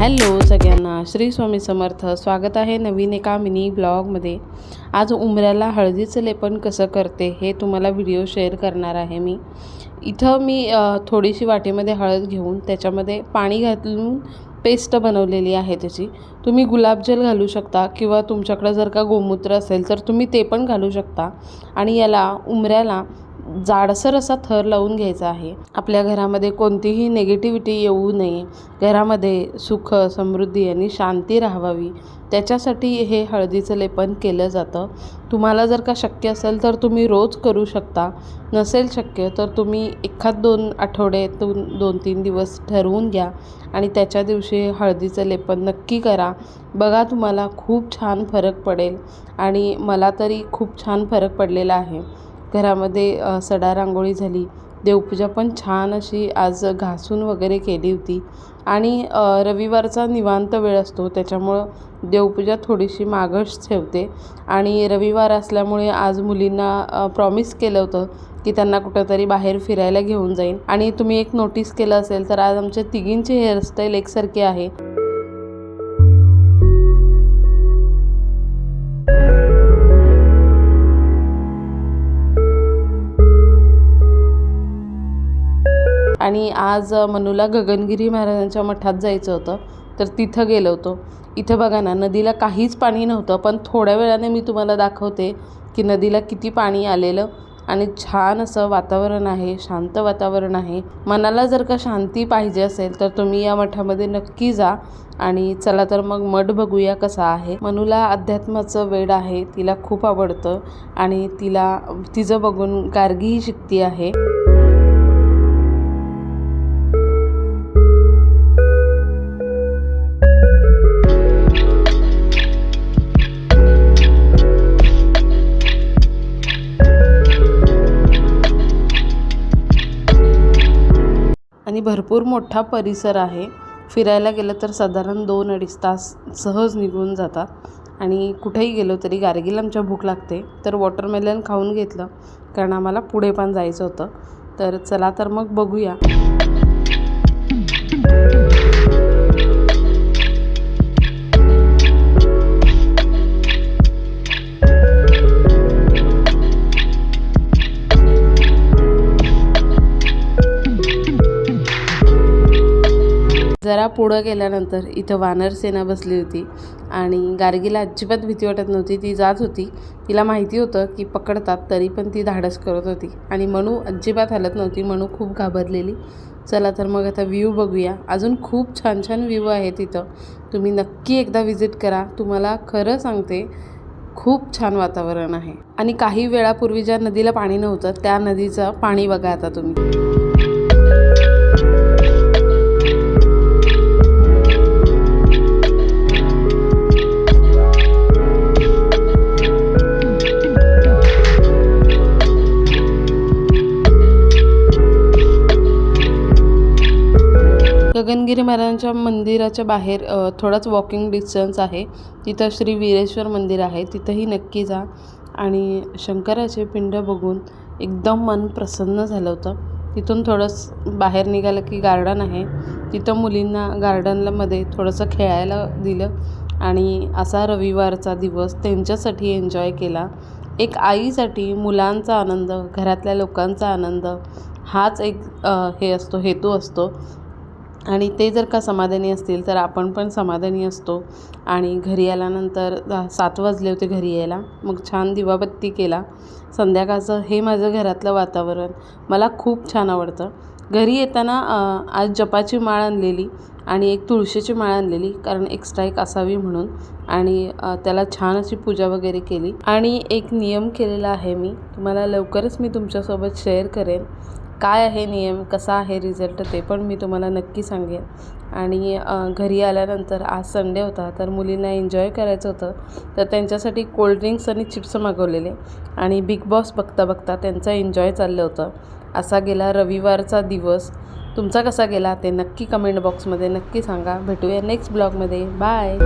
Hello सगळ्यांना, श्री स्वामी समर्थ. स्वागत आहे नवीन एका मिनी ब्लॉगमध्ये. आज उंबऱ्याला हळदीचं लेपन कसं करते हे तुम्हाला व्हिडिओ शेअर करणार आहे. इथं मी थोडीशी वाटीमध्ये हळद घेऊन त्याच्यामध्ये पाणी घालून पेस्ट बनवलेली आहे त्याची. तुम्ही गुलाबजल घालू शकता किंवा तुमच्याकडे जर का गोमूत्र असेल तर तुम्ही ते पण घालू शकता. आणि याला उंबऱ्याला जाडसर असा थर लावून घ्यायचा आहे. आपल्या घरामध्ये कोणतीही नेगेटिव्हिटी येऊ नये, घरामध्ये सुख समृद्धी आणि शांती राहावी त्याच्यासाठी हे हळदीचं लेपन केलं जातं. तुम्हाला जर का शक्य असेल तर तुम्ही रोज करू शकता, नसेल शक्य तर तुम्ही एखाद 2 आठवड्यातून 2-3 दिवस ठरवून घ्या आणि त्याच्या दिवशी हळदीचं लेपन नक्की करा. बघा, तुम्हाला खूप छान फरक पडेल आणि मला तरी खूप छान फरक पडलेला आहे. घरामध्ये सडा रांगोळी झाली, देवपूजा पण छान अशी आज घासून वगैरे केली होती. आणि रविवारचा निवांत वेळ असतो त्याच्यामुळं देवपूजा थोडीशी मागच ठेवते. आणि रविवार असल्यामुळे आज मुलींना प्रॉमिस केलं होतं की त्यांना कुठंतरी बाहेर फिरायला घेऊन जाईन. आणि तुम्ही एक नोटीस केलं असेल तर आज आमच्या तिघींची हेअरस्टाईल एकसारखी आहे. आणि आज मनूला गगनगिरी महाराजांच्या मठात जायचं होतं तर तिथं गेलो होतो. इथं बघा ना, नदीला काहीच पाणी नव्हतं, पण थोड्या वेळाने मी तुम्हाला दाखवते की नदीला किती पाणी आलेलं. आणि छान असं वातावरण आहे, शांत वातावरण आहे. मनाला जर का शांती पाहिजे असेल तर तुम्ही या मठामध्ये नक्की जा. आणि चला तर मग मठ बघूया कसा आहे. मनूला अध्यात्माचं वेड आहे, तिला खूप आवडतं आणि तिचं बघून गार्गीही शिकती आहे. आणि भरपूर मोठा परिसर आहे. फिरायला गेलं तर साधारण 2-2.5 तास सहज निघून जातात. आणि कुठेही गेलो तरी गार्गीला आमच्या भूक लागते तर वॉटरमेलन खाऊन घेतलं, कारण आम्हाला पुढे पण जायचं होतं. तर चला तर मग बघूया. जरा पुढं गेल्यानंतर इथं वानरसेना बसली होती आणि गार्गीला अजिबात भीती वाटत नव्हती. ती जात होती, तिला माहिती होतं की पकडतात, तरी पण ती धाडस करत होती. आणि मनू अजिबात हलत नव्हती, मनू खूप घाबरलेली. चला तर मग आता व्ह्यू बघूया. अजून खूप छान छान व्ह्यू आहे तिथं, तुम्ही नक्की एकदा व्हिजिट करा. तुम्हाला खरं सांगते, खूप छान वातावरण आहे. आणि काही वेळापूर्वी ज्या नदीला पाणी नव्हतं त्या नदीचं पाणी बघा आता तुम्ही. गगनगिरी महाराजांच्या मंदिराच्या बाहेर थोडाच वॉकिंग डिस्टन्स आहे. तिथं श्री वीरेश्वर मंदिर आहे, तिथंही नक्की जा. आणि शंकराचे पिंड बघून एकदम मन प्रसन्न झालं होतं. तिथून थोडंसं बाहेर निघालं की गार्डन आहे, तिथं मुलींना गार्डनमध्ये थोडंसं खेळायला दिलं. आणि असा रविवारचा दिवस त्यांच्यासाठी एन्जॉय केला. एक आईसाठी मुलांचा आनंद, घरातल्या लोकांचा आनंद हाच एक हेतू असतो. आणि ते जर का समाधानी असतील तर आपण पण समाधानी असतो. आणि घरी आल्यानंतर 7 वाजले होते घरी यायला. मग छान दिवाबत्ती केला. संध्याकाळचं हे माझं घरातलं वातावरण मला खूप छान आवडतं. घरी येताना आज जपाची माळ आणलेली आणि एक तुळशीची माळ आणलेली, कारण एक्स्ट्रा एक असावी म्हणून. आणि त्याला छान अशी पूजा वगैरे केली. आणि एक नियम केलेला आहे मी, तुम्हाला लवकरच मी तुमच्यासोबत शेअर करेन काय आहे नियम, कसा आहे रिझल्ट, ते पण मी तुम्हाला नक्की सांगेन. आणि घरी आल्यानंतर आज संडे होता तर मुलींना एन्जॉय करायचं होतं, तर त्यांच्यासाठी कोल्ड्रिंक्स आणि चिप्स मागवलेले. आणि बिग बॉस बघता बघता त्यांचा एन्जॉय चाललं होतं. असा गेला रविवारचा दिवस. तुमचा कसा गेला ते नक्की कमेंट बॉक्समध्ये नक्की सांगा. भेटूया नेक्स्ट ब्लॉगमध्ये. बाय.